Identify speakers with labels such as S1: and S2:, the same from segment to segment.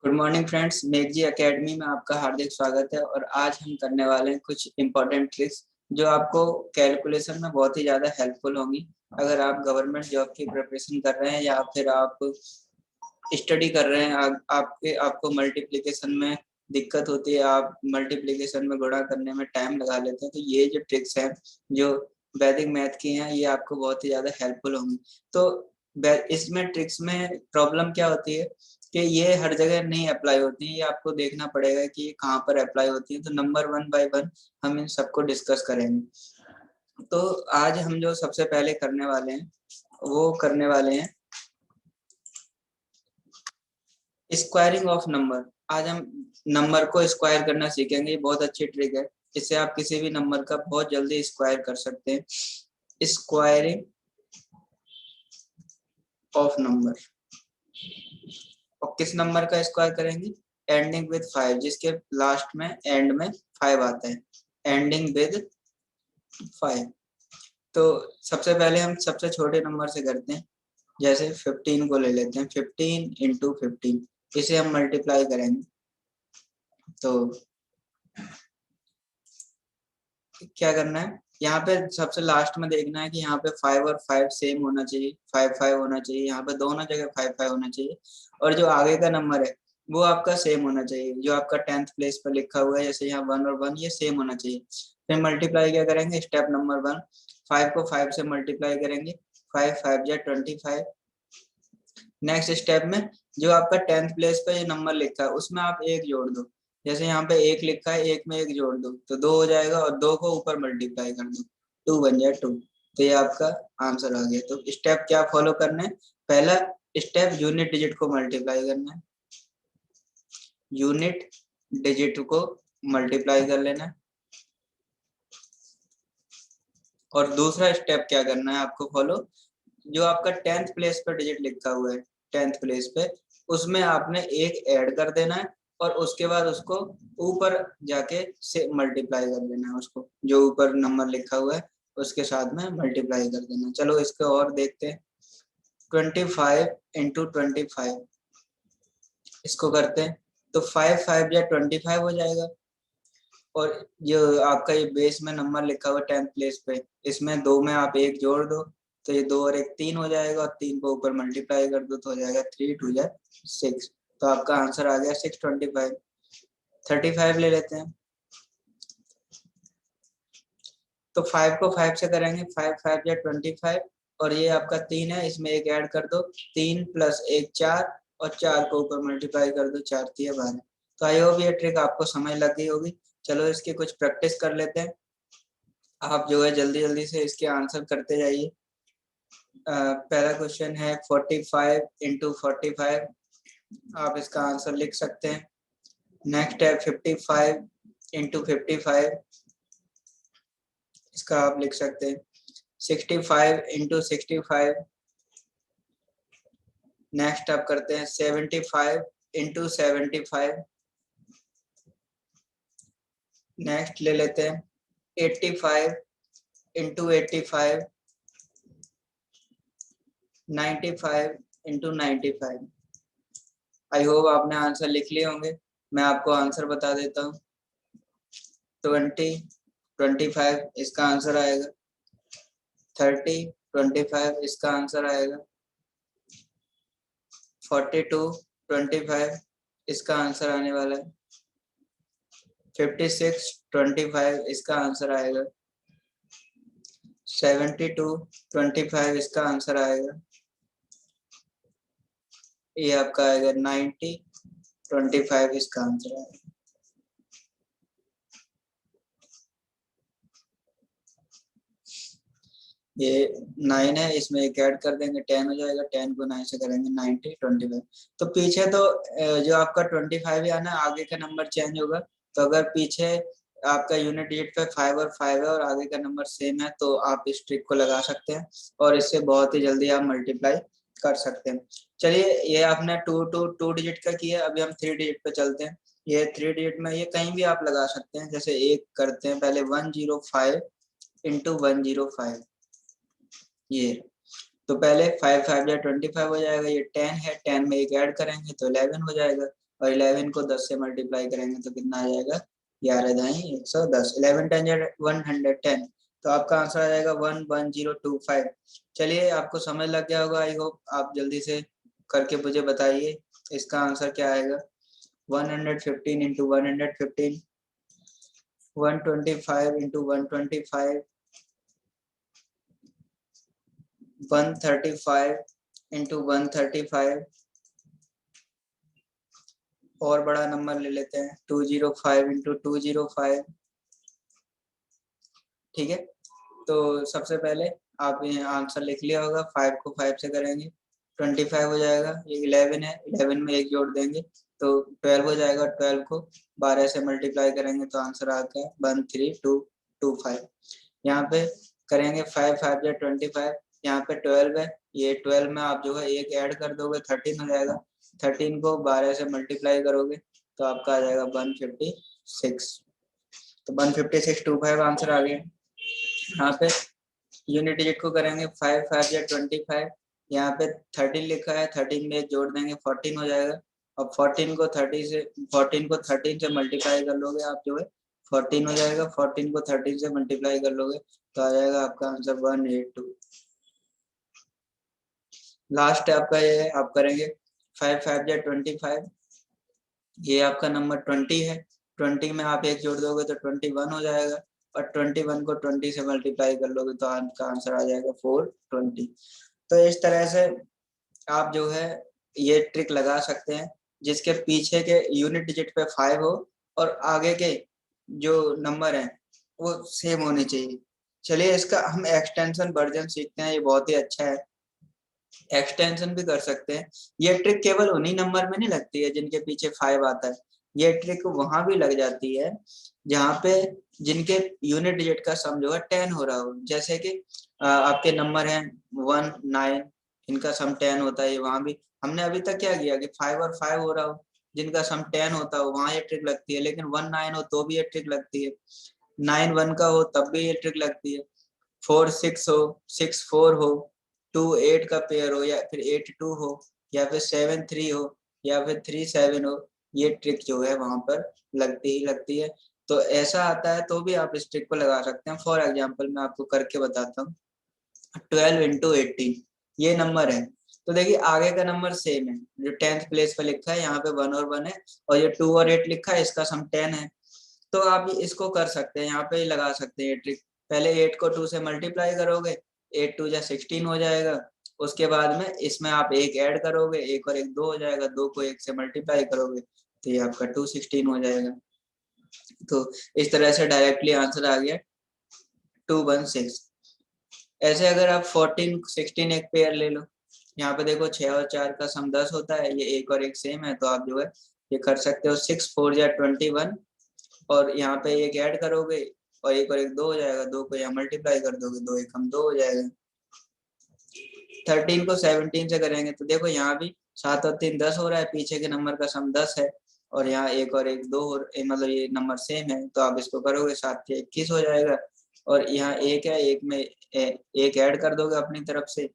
S1: Good morning friends, Meghji academy में आपका हार्दिक स्वागत है। और आज हम करने वाले हैं कुछ इम्पोर्टेंट ट्रिक्स जो आपको कैलकुलेशन में बहुत ही ज़्यादा हेल्पफुल होंगी। अगर आप गवर्नमेंट जॉब की प्रिपरेशन कर रहे हैं या फिर आप स्टडी कर रहे हैं, आपको मल्टीप्लिकेशन में दिक्कत होती है, आप मल्टीप्लिकेशन में गुणा करने में टाइम लगा लेते हैं, तो ये जो ट्रिक्स हैं जो वैदिक मैथ की हैं, ये आपको बहुत ही ज़्यादा हेल्पफुल होंगी। तो इसमें ट्रिक्स में प्रॉब्लम क्या होती है कि ये हर जगह नहीं अप्लाई होती है। ये आपको देखना पड़ेगा कि ये कहाँ पर अप्लाई होती है। तो नंबर 1 बाय 1 हम इन सबको डिस्कस करेंगे। तो आज हम जो सबसे पहले करने वाले हैं वो करने वाले हैं स्क्वायरिंग ऑफ नंबर। आज हम नंबर को स्क्वायर करना सीखेंगे। ये बहुत अच्छी ट्रिक है, इससे आप किसी भी नंबर का बहुत जल्दी स्क्वायर कर सकते हैं। Squaring of number. और किस नंबर का स्क्वायर करेंगे? एंडिंग विद 5, जिसके लास्ट में एंड में 5 आता है। Ending with 5। तो सबसे पहले हम सबसे छोटे नंबर से करते हैं। जैसे 15 को ले लेते हैं। 15 इंटू 15, इसे हम मल्टीप्लाई करेंगे। तो क्या करना है, यहाँ पे सबसे लास्ट में देखना है कि यहाँ पे 5 और 5 सेम होना चाहिए, 5 5 होना चाहिए। यहाँ पे दोनों जगह 5 5 होना चाहिए। और जो आगे का नंबर है वो आपका सेम होना चाहिए, जो आपका 10th प्लेस पर लिखा हुआ है, जैसे यहाँ 1 और 1, ये सेम होना चाहिए। फिर मल्टीप्लाई क्या करेंगे? स्टेप नंबर 1, 5 को 5 से मल्टीप्लाई करेंगे। 5 5 या 25। नेक्स्ट स्टेप में जो आपका 10th प्लेस पे ये नंबर लिखा है उसमें आप एक जोड़ दो। जैसे यहाँ पे एक लिखा है, एक में एक जोड़ दो तो 2 हो जाएगा, और 2 को ऊपर मल्टीप्लाई कर दो, 2 बन जाए 2। तो ये आपका आंसर आ गया। तो स्टेप क्या फॉलो करना है? पहला स्टेप यूनिट डिजिट को मल्टीप्लाई करना है, यूनिट डिजिट को मल्टीप्लाई कर लेना है। और दूसरा स्टेप क्या करना है आपको फॉलो, जो आपका 10th प्लेस पर डिजिट लिखा हुआ है 10th प्लेस पे, उसमें आपने एक ऐड कर देना है, और उसके बाद उसको ऊपर जाके से मल्टीप्लाई कर देना है। उसको जो ऊपर नंबर लिखा हुआ है उसके साथ में मल्टीप्लाई कर देना। चलो इसको और देखते हैं। 25 इंटू 25, इसको करते हैं। तो 5 5 या 25 हो जाएगा। और जो आपका ये बेस में नंबर लिखा हुआ 10th प्लेस पे, इसमें 2 में आप एक जोड़ दो तो ये 2 और 1 3 हो जाएगा, और 3 को ऊपर मल्टीप्लाई कर दो तो हो जाएगा 3 2 या 6। तो आपका आंसर आ गया 625। 35 ले लेते हैं। तो 5 को 5 से करेंगे, 5 5 या 25। और ये आपका 3 है, इसमें एक ऐड कर दो, 3 प्लस 1 4, और 4 को ऊपर मल्टीप्लाई कर दो, 4 3 12। तो आई होप ये ट्रिक आपको समझ लग गई होगी। चलो इसकी कुछ प्रैक्टिस कर लेते हैं। आप जो है जल्दी जल्दी से इसके आंसर करते जाइए। पहला क्वेश्चन है 45 इंटू 45, आप इसका आंसर लिख सकते हैं। नेक्स्ट है 55 इंटू 55, इसका आप लिख सकते हैं। 65 इंटू 65, नेक्स्ट आप करते हैं 75 इंटू 75। नेक्स्ट ले लेते हैं 85 इंटू 85, 95 इंटू 95। आई होप आपने आंसर लिख लिए होंगे। मैं आपको आंसर बता देता हूँ। 20 25 इसका आंसर आएगा। 30 25 इसका आंसर आएगा। 42 25 इसका आंसर आने वाला है। 56 25 इसका आंसर आएगा। 72 25 इसका आंसर आएगा। ये आपका आएगा 90 25 इसका आंसर आएगा। ये 9 है, इसमें एक ऐड कर देंगे 10 हो जाएगा। 10 को 9 से करेंगे 90 25। तो पीछे तो जो आपका 25 ही आना, आगे का नंबर चेंज होगा। तो अगर पीछे आपका यूनिट डिजिट पे 5 और 5 है और आगे का नंबर सेम है तो आप इस ट्रिक को लगा सकते हैं, और इससे बहुत ही जल्दी आप मल्टीप्लाई कर सकते हैं। चलिए, ये आपने टू डिजिट का किया, अभी हम 3 डिजिट पे चलते हैं। ये 3 डिजिट में ये कहीं भी आप लगा सकते हैं। जैसे एक करते हैं पहले 105 इंटू 105। ये तो पहले 5 5 या 25 हो जाएगा। ये 10 है, 10 में एक ऐड करेंगे तो 11 हो जाएगा। और 11 को 10 से मल्टीप्लाई करेंगे तो कितना आ जाएगा 11 दाई 110, 11 10 110, तो आपका आंसर आ जाएगा 11025। चलिए आपको समझ लग गया होगा, आई होप आप जल्दी से करके मुझे बताइए इसका आंसर क्या आएगा। 115 इंटू 115, 125 इंटू 125, 135 इंटू 135, और बड़ा नंबर ले लेते हैं 205 इंटू 205। ठीक है, तो सबसे पहले आप ये आंसर लिख लिया होगा, 5 को 5 से करेंगे 25 हो जाएगा, ये 11 है, 11 में एक जोड़ देंगे तो 12 हो जाएगा, 12 को 12 से मल्टीप्लाई करेंगे तो आंसर आ गया 13225। यहाँ पे करेंगे 5 5 या 25, यहाँ पे 12 है, ये 12 में आप जो है एक ऐड कर दोगे 13 हो जाएगा, 13 को 12 से मल्टीप्लाई करोगे तो आपका आ जाएगा 156, तो 15625 आंसर आ गया। यहाँ पे यूनिट डिजिट को करेंगे 5 5 या 25, यहाँ पे 13 लिखा है, 13 में एक जोड़ देंगे 14 हो जाएगा, अब 14 को 13 से मल्टीप्लाई कर लोगे आप जो है 14 हो जाएगा, 14 को 13 से मल्टीप्लाई कर लोगे तो आ जाएगा आपका आंसर 182। लास्ट आपका ये है, आप करेंगे 5 5 या 25, ये आपका नंबर 20 है, 20 में आप एक जोड़ दोगे तो 21 हो जाएगा, और 21 को 20 से मल्टीप्लाई कर लोगे तो आपका आंसर आ जाएगा 420। तो इस तरह से आप जो है ये ट्रिक लगा सकते हैं, जिसके पीछे के यूनिट डिजिट पे 5 हो और आगे के जो नंबर हैं वो सेम होने चाहिए। चलिए इसका हम एक्सटेंशन वर्जन सीखते हैं, ये बहुत ही अच्छा है, एक्सटेंशन भी कर सकते हैं। ये ट्रिक केवल उन्हीं नंबर में नहीं लगती है जिनके पीछे 5 आता है, ये ट्रिक वहां भी लग जाती है जहाँ पे जिनके यूनिट डिजिट का सम जो है 10 हो रहा हो, जैसे कि आपके नंबर हैं 1 9, इनका सम 10 होता है, वहां भी हमने अभी तक क्या किया कि 5 और 5 हो रहा हो, जिनका सम 10 होता हो वहां ये ट्रिक लगती है, लेकिन 1 9 हो तो भी ये ट्रिक लगती है, 9 1 का हो तब भी ये ट्रिक लगती है, 4 6 हो, 6 4 हो, 2 8 का पेयर हो, या फिर 8 2 हो, या फिर 7 3 हो, या फिर 3 7 हो, ये ट्रिक जो है वहां पर लगती ही लगती है। तो ऐसा आता है तो भी आप इस ट्रिक को लगा सकते हैं। फॉर एग्जाम्पल मैं आपको करके बताता हूँ, 12 इंटू 18 ये नंबर है, तो देखिए आगे का नंबर सेम है, जो 10th प्लेस पे लिखा है यहाँ पे 1 और 1 है, और ये 2 और 8 लिखा है, इसका सम 10 है, तो आप इसको कर सकते हैं, यहाँ पे लगा सकते हैं ये ट्रिक। पहले 8 को 2 से मल्टीप्लाई करोगे, 8 2 या 16 हो जाएगा, उसके बाद में इसमें आप एक ऐड करोगे, एक और एक 2 हो जाएगा, 2 को 1 से मल्टीप्लाई करोगे तो ये आपका 216 हो जाएगा। तो इस तरह से डायरेक्टली आंसर आ गया 216। ऐसे अगर आप 14 16 एक पेयर ले लो, यहाँ पे देखो 6 और 4 का सम 10 होता है, ये एक और एक सेम है, तो आप जो है ये कर सकते हो 6 4 या 21, और यहाँ पे एक ऐड करोगे और एक और एक 2 हो जाएगा, 2 को यहाँ मल्टीप्लाई कर दोगे, 2 एक हम 2 हो जाएगा। 13 को 17 से करेंगे तो देखो यहाँ भी 7 और 3 10 हो रहा है, पीछे के नंबर का सम 10 है, और यहाँ एक और एक 2 मतलब ये नंबर सेम है, तो आप इसको करोगे 7 के 21 हो जाएगा, और यहाँ एक है, एक में एक ऐड कर दोगे अपनी तरफ से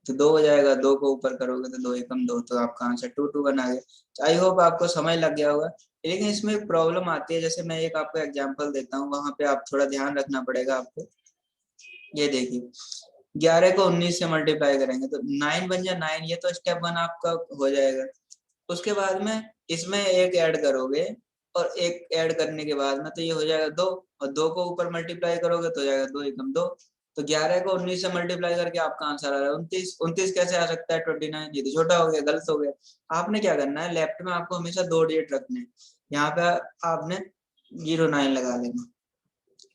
S1: तो 2 हो जाएगा, 2 को ऊपर करोगे तो 2 एकम 2, तो आपका आंसर 2 2 बना गया। आई होप आपको समझ लग गया होगा, लेकिन इसमें एक प्रॉब्लम आती है, जैसे मैं एक आपको एग्जांपल देता हूँ, वहां पे आप थोड़ा ध्यान रखना पड़ेगा आपको। ये देखिए 11 को 19 से मल्टीप्लाई करेंगे तो 9 बन जा 9, ये तो स्टेप 1 आपका हो जाएगा, उसके बाद में इसमें एक ऐड करोगे, और एक ऐड करने के बाद में तो ये हो जाएगा 2, और 2 को ऊपर मल्टीप्लाई करोगे तो हो जाएगा 2 एकम 2, तो 11 को 19 से मल्टीप्लाई करके आपका आंसर आ रहा है 29। 29 कैसे आ सकता है 29, ये तो छोटा हो गया, गलत हो गया। आपने क्या करना है, लेफ्ट में आपको हमेशा 2 डिजिट रखने हैं, यहाँ पे आपने 09 लगा लेना।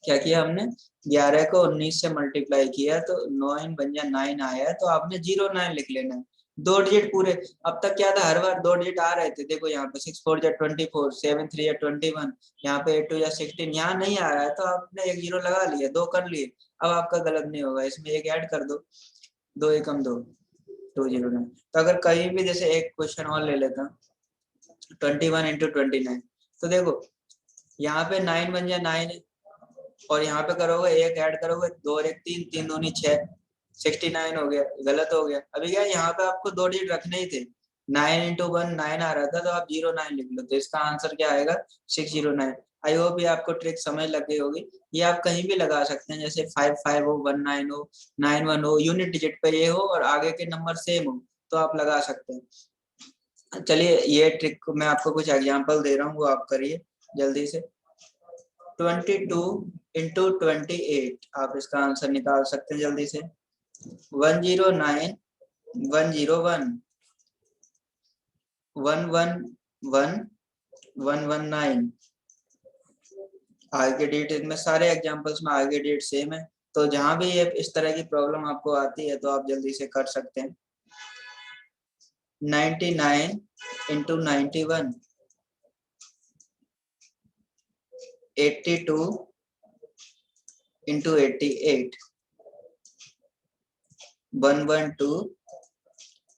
S1: क्या किया हमने, 11 को 19 से मल्टीप्लाई किया तो 9 बन जा 9 आया है, तो आपने 09 लिख लेना है, 2 डिजिट पूरे। अब तक क्या था, हर बार 2 डिजिट आ रहे थे, देखो यहाँ पे 6 4 या 24, 7 3 या 21, यहाँ पे 8 2 या 16, यहाँ नहीं आ रहा है तो आपने एक 0 लगा लिया, 2 कर लिए, अब आपका गलत नहीं होगा, इसमें एक ऐड कर दो, 2 एकम 2, 209। तो अगर कहीं भी जैसे एक क्वेश्चन और ले लेता हूँ, 21 इंटू 29, तो देखो यहाँ पे 9 बन जाए 9, और यहाँ पे करोगे एक ऐड करोगे, 2 और 1 3, 3 दूनी 6, 69 हो गया, गलत हो गया। अभी क्या यहाँ पे आपको 2 डिजिट रखने ही थे, 9 इंटू 1 9 आ रहा था, तो आप 09 लिख लो, तो इसका आंसर क्या आएगा 609। आई होप ये आपको ट्रिक समझ लग गई होगी। ये आप कहीं भी लगा सकते हैं, जैसे 55 हो, 19 हो, 91 हो, यूनिट डिजिट पे ये हो और आगे के नंबर सेम हो, तो आप लगा सकते हैं। चलिए ये ट्रिक मैं आपको कुछ एग्जांपल दे रहा हूँ, वो आप करिए जल्दी से। 22 इंटू 28, आप इसका आंसर निकाल सकते हैं जल्दी से। 109 101 111 119। आगे डेट इसमें सारे एग्जांपल्स में आगे डेट सेम है, तो जहां भी ये इस तरह की प्रॉब्लम आपको आती है तो आप जल्दी से कर सकते हैं। 99 इंटू 91 82 इंटू 88 112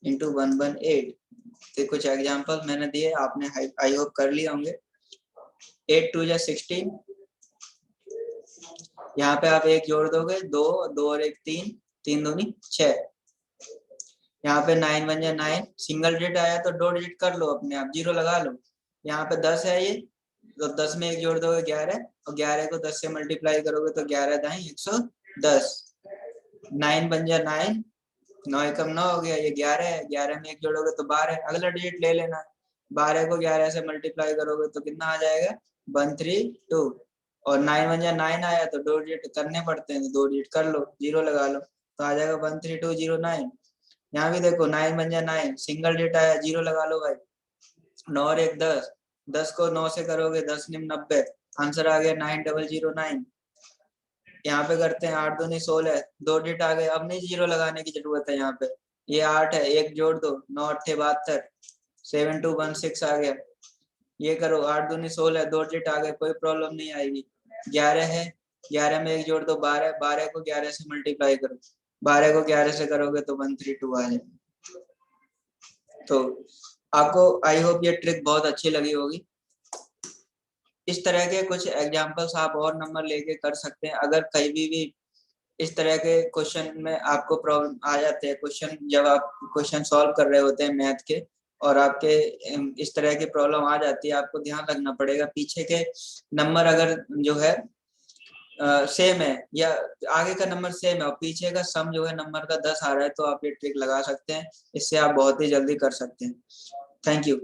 S1: इंटू 118। तो कुछ एग्जांपल मैंने दिए, आपने आई होप कर लिए होंगे। 8 2 जा 16, यहाँ पे आप एक जोड़ दोगे, दो, दो और एक तीन, तीन दूनी 6। यहाँ पे 9 1 जा 9, सिंगल डिजिट आया तो दो डिजिट कर लो अपने आप, 0 लगा लो। यहाँ पे 10 है ये, तो 10 में एक जोड़ दोगे 11, और 11 को 10 से मल्टीप्लाई करोगे तो 11 दाई 110। 9 बन जा 9, 9 एकम 9 हो गया, ये 11 है, 11 में एक जोड़ोगे तो 12, अगला डिजिट ले लेना। 12 को 11 से मल्टीप्लाई करोगे तो कितना आ जाएगा 132। और 9 1 जा 9 आया तो दो डिजिट करने पड़ते हैं, तो दो डिजिट कर लो, 0 लगा लो, तो आ जाएगा 13209। यहाँ भी देखो 9 1 जा 9, सिंगल डिजिट आया, 0 लगा लो भाई। 9 और एक 10, 10 को 9 से करोगे 10 निम 90, आंसर आ गया 9009। यहाँ पे करते हैं 8 दूनी 16, दो डिजिट आ गए, अब नहीं 0 लगाने की जरूरत है। यहाँ पे ये 8 है, एक जोड़ दो, 9 8 72, 7216 आ गया। ये करो 8 दूनी 16, दो डिजिट आ गए, कोई प्रॉब्लम नहीं आएगी। 11 है, 11 में एक जोड़ दो 12, 12 को 11 से मल्टीप्लाई करो, 12 को 11 से करोगे तो 132 आ जाए। तो आपको आई होप ये ट्रिक बहुत अच्छी लगी होगी। इस तरह के कुछ एग्जांपल्स आप और नंबर लेके कर सकते हैं। अगर कहीं भी इस तरह के क्वेश्चन में आपको प्रॉब्लम आ जाते हैं, क्वेश्चन जब आप क्वेश्चन सॉल्व कर रहे होते हैं मैथ के, और आपके इस तरह की प्रॉब्लम आ जाती है, आपको ध्यान रखना पड़ेगा पीछे के नंबर अगर जो है सेम है, या आगे का नंबर सेम है और पीछे का सम जो है नंबर का 10 आ रहा है, तो आप ये ट्रिक लगा सकते हैं। इससे आप बहुत ही जल्दी कर सकते हैं। Thank you.